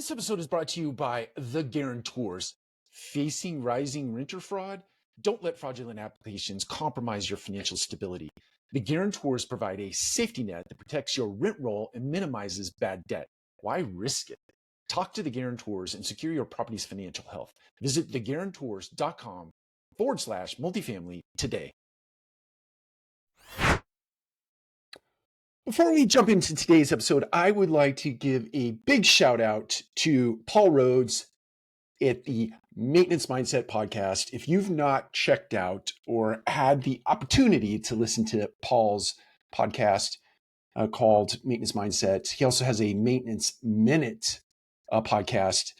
This episode is brought to you by The Guarantors. Facing rising renter fraud? Don't let fraudulent applications compromise your financial stability. The Guarantors provide a safety net that protects your rent roll and minimizes bad debt. Why risk it? Talk to The Guarantors and secure your property's financial health. Visit theguarantors.com/multifamily today. Before we jump into today's episode, I would like to give a big shout out to Paul Rhodes at the Maintenance Mindset podcast. If you've not checked out or had the opportunity to listen to Paul's podcast called Maintenance Mindset, he also has a Maintenance Minute podcast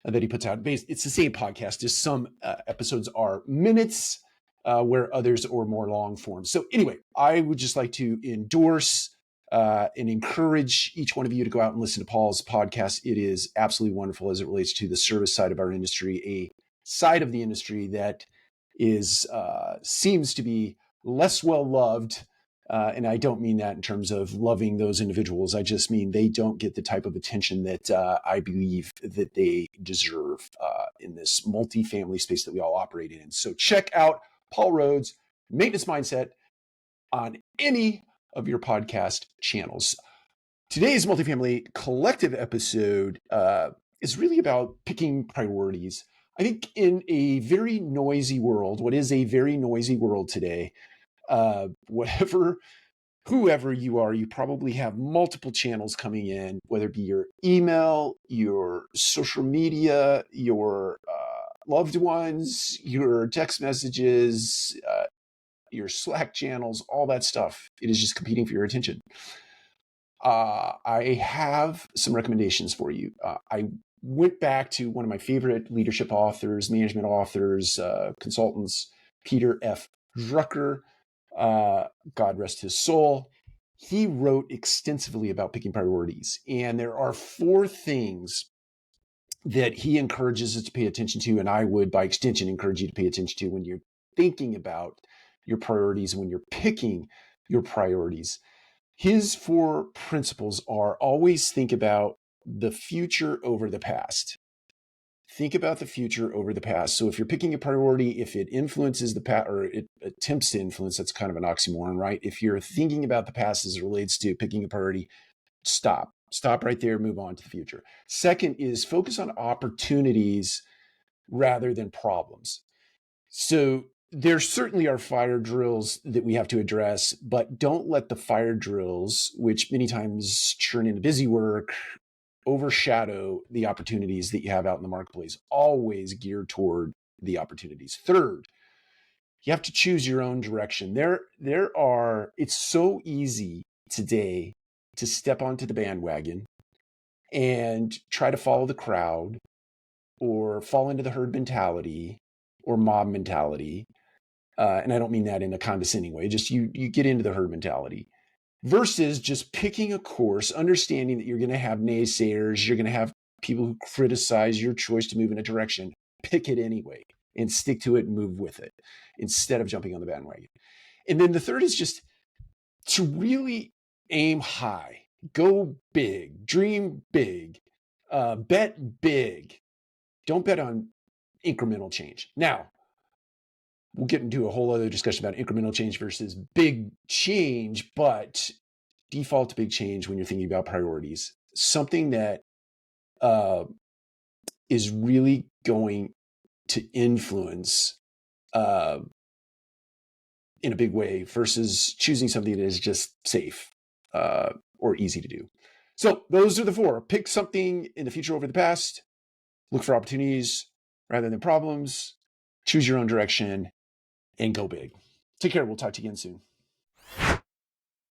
that he puts out. It's the same podcast, just some episodes are minutes where others are more long form. So anyway, I would just like to endorse and encourage each one of you to go out and listen to Paul's podcast. It is absolutely wonderful as it relates to the service side of our industry, a side of the industry that is seems to be less well loved. And I don't mean that in terms of loving those individuals. I just mean they don't get the type of attention that I believe that they deserve in this multifamily space that we all operate in. So check out Paul Rhodes' Maintenance Mindset on any of your podcast channels. Today's Multifamily Collective episode is really about picking priorities. I think in a very noisy world, what is a very noisy world today, whoever you are, you probably have multiple channels coming in, whether it be your email, your social media, your loved ones, your text messages, your Slack channels, all that stuff. It is just competing for your attention. I have some recommendations for you. I went back to one of my favorite leadership authors, management authors, consultants, Peter F. Drucker. God rest his soul. He wrote extensively about picking priorities. And there are 4 things that he encourages us to pay attention to. And I would, by extension, encourage you to pay attention to when you're thinking about your priorities, when you're picking your priorities. His 4 principles are: always think about the future over the past. Think about the future over the past. So if you're picking a priority, if it influences the past, or it attempts to influence, that's kind of an oxymoron, right? If you're thinking about the past as it relates to picking a priority, stop right there, move on to the future. Second is focus on opportunities rather than problems. So there certainly are fire drills that we have to address, but don't let the fire drills, which many times churn into busy work, overshadow the opportunities that you have out in the marketplace. Always geared toward the opportunities. Third, you have to choose your own direction. It's so easy today to step onto the bandwagon and try to follow the crowd or fall into the herd mentality or mob mentality. And I don't mean that in a condescending way, just you get into the herd mentality versus just picking a course, understanding that you're going to have naysayers, you're going to have people who criticize your choice to move in a direction. Pick it anyway and stick to it and move with it instead of jumping on the bandwagon. And then the third is just to really aim high, go big, dream big, bet big. Don't bet on incremental change. Now, we'll get into a whole other discussion about incremental change versus big change, but default to big change when you're thinking about priorities. Something that is really going to influence in a big way versus choosing something that is just safe or easy to do. So those are the 4. Pick something in the future over the past. Look for opportunities rather than problems. Choose your own direction and go big. Take care. We'll talk to you again soon.